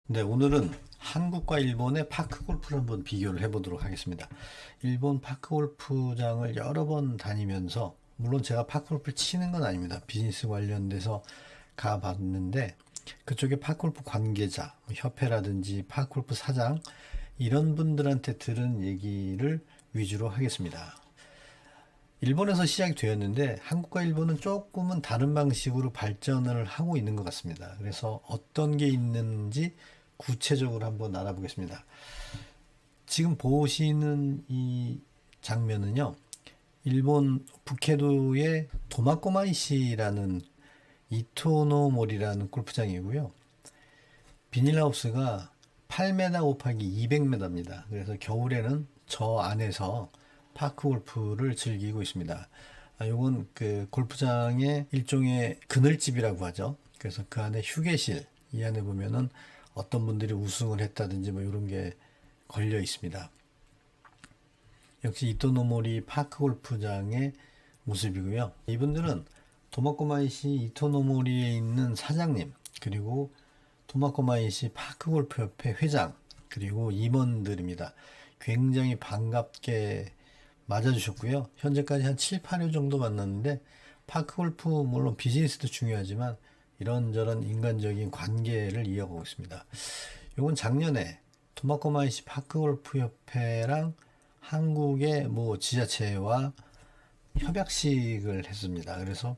네, 오늘은 한국과 일본의 파크 골프를 한번 비교를 해보도록 하겠습니다. 일본 파크 골프장을 여러 번 다니면서, 물론 제가 파크 골프를 치는 건 아닙니다. 비즈니스 관련돼서 가봤는데, 그쪽에 파크 골프 관계자, 뭐 협회라든지 파크 골프 사장, 이런 분들한테 들은 얘기를 위주로 하겠습니다. 일본에서 시작이 되었는데 한국과 일본은 조금은 다른 방식으로 발전을 하고 있는 것 같습니다. 그래서 어떤 게 있는지 구체적으로 한번 알아보겠습니다. 지금 보시는 이 장면은요, 일본 북해도의 도마코마이시라는 이토노모리라는 골프장이고요. 비닐하우스가 8m 곱하기 200m입니다. 그래서 겨울에는 저 안에서 파크 골프를 즐기고 있습니다. 요건 그 골프장의 일종의 그늘집이라고 하죠. 그래서 그 안에 휴게실, 이 안에 보면은 어떤 분들이 우승을 했다든지 뭐 이런 게 걸려 있습니다. 역시 이토노모리 파크 골프장의 모습이고요. 이분들은 도마코마이시 이토노모리에 있는 사장님, 그리고 도마코마이시 파크 골프 협회 회장, 그리고 임원들입니다. 굉장히 반갑게 맞아주셨고요. 현재까지 한 7, 8회 정도 만났는데, 파크 골프 물론 비즈니스도 중요하지만 이런저런 인간적인 관계를 이어가고 있습니다. 이건 작년에 토마코마이시 파크 골프 협회랑 한국의 뭐 지자체와 협약식을 했습니다. 그래서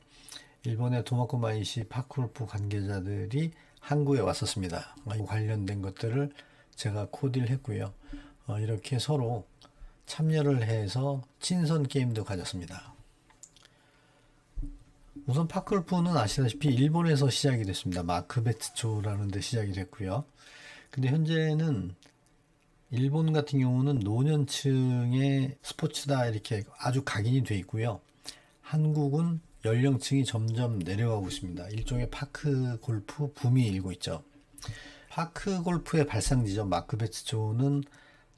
일본의 도마코마이시 파크 골프 관계자들이 한국에 왔었습니다. 관련된 것들을 제가 코디를 했고요. 이렇게 서로 참여를 해서 친선 게임도 가졌습니다. 우선 파크골프는 아시다시피 일본에서 시작이 됐습니다. 마크베츠초라는 데 시작이 됐고요. 근데 현재는 일본 같은 경우는 노년층의 스포츠다 이렇게 아주 각인이 돼 있고요. 한국은 연령층이 점점 내려가고 있습니다. 일종의 파크 골프 붐이 일고 있죠. 파크 골프의 발상지점 마크베츠초는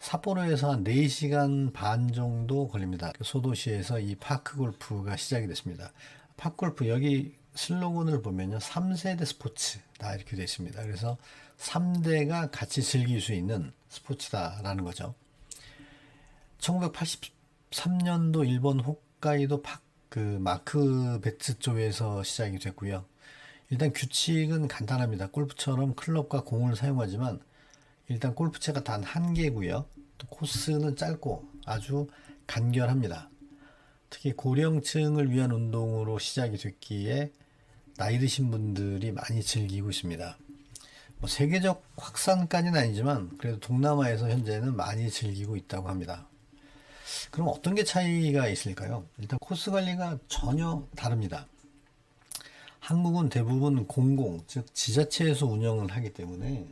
삿포로에서 한 4시간 반 정도 걸립니다. 소도시에서 이 파크 골프가 시작이 됐습니다. 파크 골프 여기 슬로건을 보면요. 3세대 스포츠다 이렇게 되어 있습니다. 그래서 3대가 같이 즐길 수 있는 스포츠다라는 거죠. 1983년도 일본 홋카이도 그 마크베츠 쪽에서 시작이 됐고요. 일단 규칙은 간단합니다. 골프처럼 클럽과 공을 사용하지만 일단 골프채가 단 한 개고요. 또 코스는 짧고 아주 간결합니다. 특히 고령층을 위한 운동으로 시작이 됐기에 나이 드신 분들이 많이 즐기고 있습니다. 뭐 세계적 확산까지는 아니지만 그래도 동남아에서 현재는 많이 즐기고 있다고 합니다. 그럼 어떤 게 차이가 있을까요? 일단 코스 관리가 전혀 다릅니다. 한국은 대부분 공공, 즉 지자체에서 운영을 하기 때문에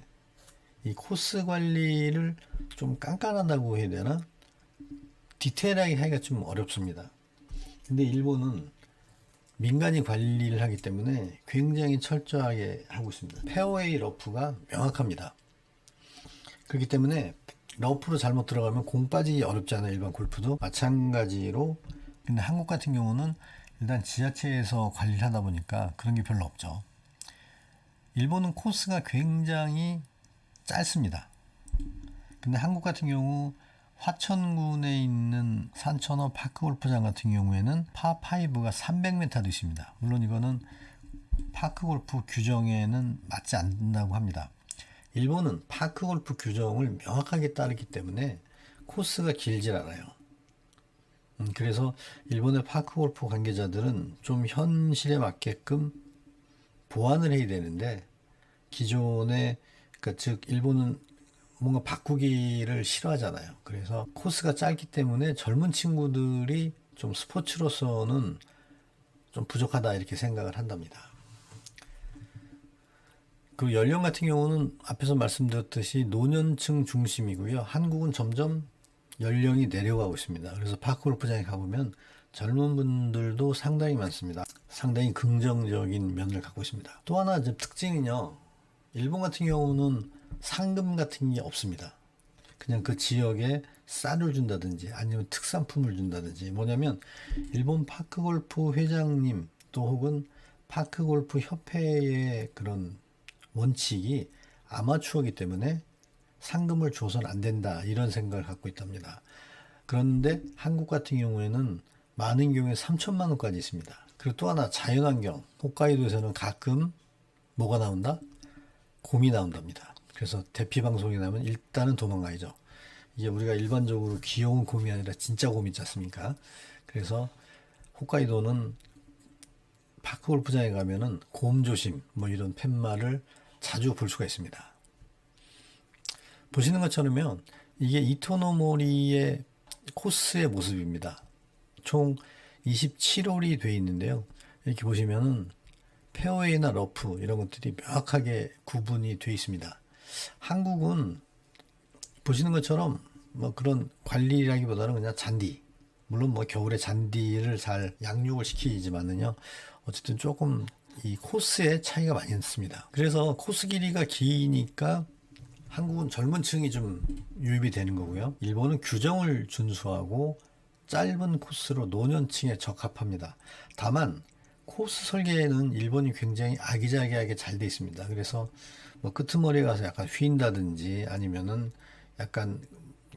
이 코스 관리를 좀 깐깐하다고 해야 되나? 디테일하게 하기가 좀 어렵습니다. 근데 일본은 민간이 관리를 하기 때문에 굉장히 철저하게 하고 있습니다. 페어웨이 러프가 명확합니다. 그렇기 때문에 러프로 잘못 들어가면 공 빠지기 어렵잖아요. 일반 골프도 마찬가지로. 근데 한국 같은 경우는 일단 지자체에서 관리를 하다 보니까 그런 게 별로 없죠. 일본은 코스가 굉장히 짧습니다. 근데 한국 같은 경우 화천군에 있는 산천어 파크 골프장 같은 경우에는 파5가 300m도 있습니다. 물론 이거는 파크 골프 규정에는 맞지 않는다고 합니다. 일본은 파크 골프 규정을 명확하게 따르기 때문에 코스가 길질 않아요. 그래서 일본의 파크 골프 관계자들은 좀 현실에 맞게끔 보완을 해야 되는데 기존의 그러니까 즉 일본은 뭔가 바꾸기를 싫어하잖아요. 그래서 코스가 짧기 때문에 젊은 친구들이 좀 스포츠로서는 좀 부족하다 이렇게 생각을 한답니다. 그 연령 같은 경우는 앞에서 말씀드렸듯이 노년층 중심이고요. 한국은 점점 연령이 내려가고 있습니다. 그래서 파크 골프장에 가보면 젊은 분들도 상당히 많습니다. 상당히 긍정적인 면을 갖고 있습니다. 또 하나 특징은요. 일본 같은 경우는 상금 같은 게 없습니다. 그냥 그 지역에 쌀을 준다든지 아니면 특산품을 준다든지 뭐냐면 일본 파크골프 회장님 또 혹은 파크골프 협회의 그런 원칙이 아마추어이기 때문에 상금을 줘서는 안 된다 이런 생각을 갖고 있답니다. 그런데 한국 같은 경우에는 많은 경우에 3천만 원까지 있습니다. 그리고 또 하나 자연환경 홋카이도에서는 가끔 뭐가 나온다? 곰이 나온답니다. 그래서 대피 방송이 나면 일단은 도망가야죠. 이게 우리가 일반적으로 귀여운 곰이 아니라 진짜 곰이 있지 않습니까? 그래서 홋카이도는 파크 골프장에 가면은 곰 조심 뭐 이런 팻말을 자주 볼 수가 있습니다. 보시는 것처럼요, 이게 이토노모리의 코스의 모습입니다. 총 27홀이 되어 있는데요. 이렇게 보시면은 페어웨이나 러프 이런 것들이 명확하게 구분이 되어 있습니다. 한국은 보시는 것처럼 뭐 그런 관리라기보다는 그냥 잔디. 물론 뭐 겨울에 잔디를 잘 양육을 시키지만은요. 어쨌든 조금 이 코스의 차이가 많이 있습니다. 그래서 코스 길이가 기니까 한국은 젊은 층이 좀 유입이 되는 거고요. 일본은 규정을 준수하고 짧은 코스로 노년층에 적합합니다. 다만 코스 설계에는 일본이 굉장히 아기자기하게 잘 돼 있습니다. 그래서 뭐 끄트머리에 가서 약간 휜다든지 아니면은 약간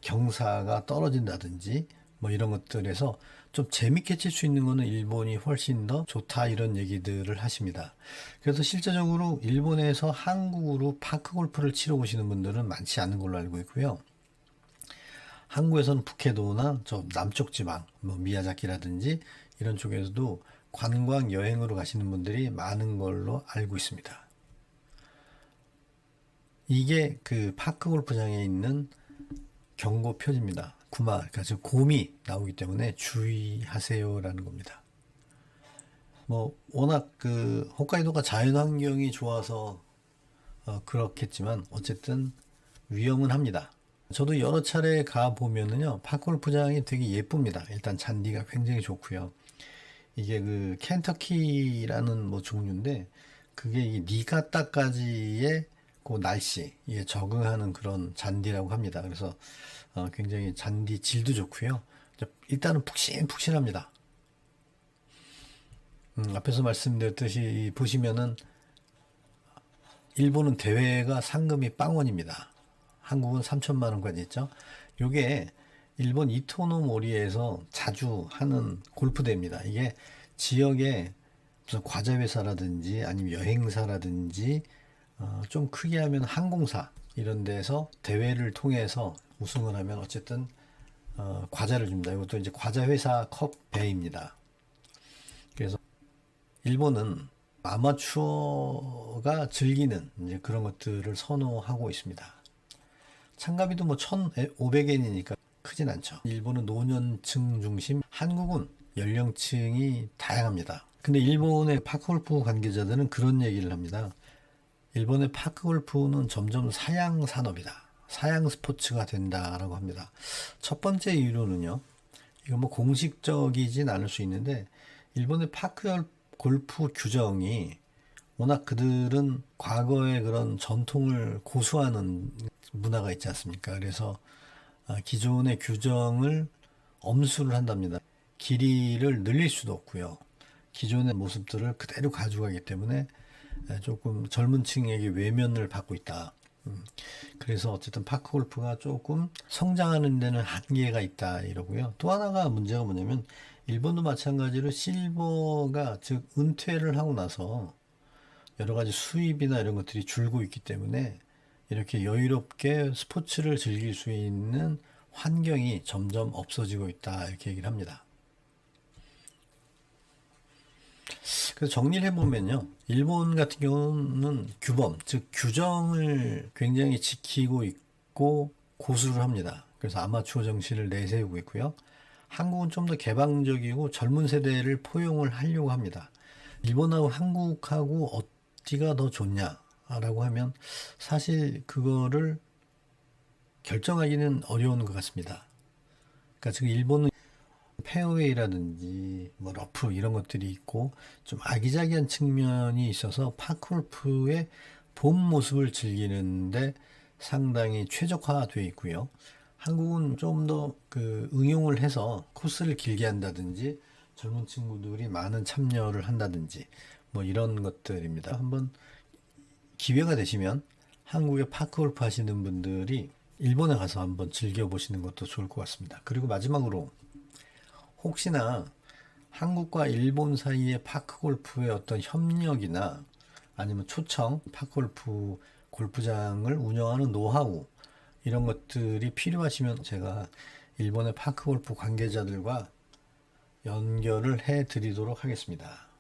경사가 떨어진다든지 뭐 이런 것들에서 좀 재밌게 칠 수 있는 거는 일본이 훨씬 더 좋다 이런 얘기들을 하십니다. 그래서 실제적으로 일본에서 한국으로 파크 골프를 치러 오시는 분들은 많지 않은 걸로 알고 있고요. 한국에서는 북해도나 저 남쪽 지방, 뭐 미야자키라든지 이런 쪽에서도 관광 여행으로 가시는 분들이 많은 걸로 알고 있습니다. 이게 그 파크 골프장에 있는 경고 표지입니다. 구마, 그러니까 즉 곰이 나오기 때문에 주의하세요라는 겁니다. 뭐 워낙 그 홋카이도가 자연 환경이 좋아서 그렇겠지만 어쨌든 위험은 합니다. 저도 여러 차례 가 보면은요, 파크골프장이 되게 예쁩니다. 일단 잔디가 굉장히 좋고요. 이게 그 켄터키라는 뭐 종류인데 그게 이 니가타까지의 그 날씨에 적응하는 그런 잔디라고 합니다. 그래서 굉장히 잔디 질도 좋고요. 일단은 푹신푹신합니다. 앞에서 말씀드렸듯이 보시면은 일본은 대회가 상금이 빵원입니다. 한국은 3천만 원까지 있죠. 요게 일본 이토노모리에서 자주 하는 골프대회입니다. 이게 지역에 무슨 과자 회사라든지 아니면 여행사라든지 좀 크게 하면 항공사 이런 데서 대회를 통해서 우승을 하면 어쨌든 과자를 줍니다. 이것도 이제 과자 회사 컵 배입니다. 그래서 일본은 아마추어가 즐기는 이제 그런 것들을 선호하고 있습니다. 참가비도 뭐 1,500엔이니까 크진 않죠. 일본은 노년층 중심, 한국은 연령층이 다양합니다. 근데 일본의 파크골프 관계자들은 그런 얘기를 합니다. 일본의 파크골프는 점점 사양 산업이다. 사양 스포츠가 된다라고 합니다. 첫 번째 이유로는요. 이거 뭐 공식적이진 않을 수 있는데 일본의 파크 골프 규정이 워낙 그들은 과거의 그런 전통을 고수하는 문화가 있지 않습니까? 그래서 기존의 규정을 엄수를 한답니다. 길이를 늘릴 수도 없고요. 기존의 모습들을 그대로 가져가기 때문에 조금 젊은 층에게 외면을 받고 있다. 그래서 어쨌든 파크 골프가 조금 성장하는 데는 한계가 있다 이러고요. 또 하나가 문제가 뭐냐면 일본도 마찬가지로 실버가 즉 은퇴를 하고 나서 여러 가지 수입이나 이런 것들이 줄고 있기 때문에 이렇게 여유롭게 스포츠를 즐길 수 있는 환경이 점점 없어지고 있다 이렇게 얘기를 합니다. 그래서 정리를 해보면요. 일본 같은 경우는 규범, 즉 규정을 굉장히 지키고 있고 고수를 합니다. 그래서 아마추어 정신을 내세우고 있고요. 한국은 좀 더 개방적이고 젊은 세대를 포용을 하려고 합니다. 일본하고 한국하고 어디가 더 좋냐라고 하면 사실 그거를 결정하기는 어려운 것 같습니다. 그러니까 지금 일본은 페어웨이라든지 뭐 러프 이런 것들이 있고 좀 아기자기한 측면이 있어서 파크골프의 본 모습을 즐기는데 상당히 최적화되어 있고요. 한국은 좀 더 그 응용을 해서 코스를 길게 한다든지 젊은 친구들이 많은 참여를 한다든지 뭐 이런 것들입니다. 한번 기회가 되시면 한국에 파크골프 하시는 분들이 일본에 가서 한번 즐겨보시는 것도 좋을 것 같습니다. 그리고 마지막으로 혹시나 한국과 일본 사이의 파크골프의 어떤 협력이나 아니면 초청 파크골프 골프장을 운영하는 노하우 이런 것들이 필요하시면 제가 일본의 파크골프 관계자들과 연결을 해 드리도록 하겠습니다.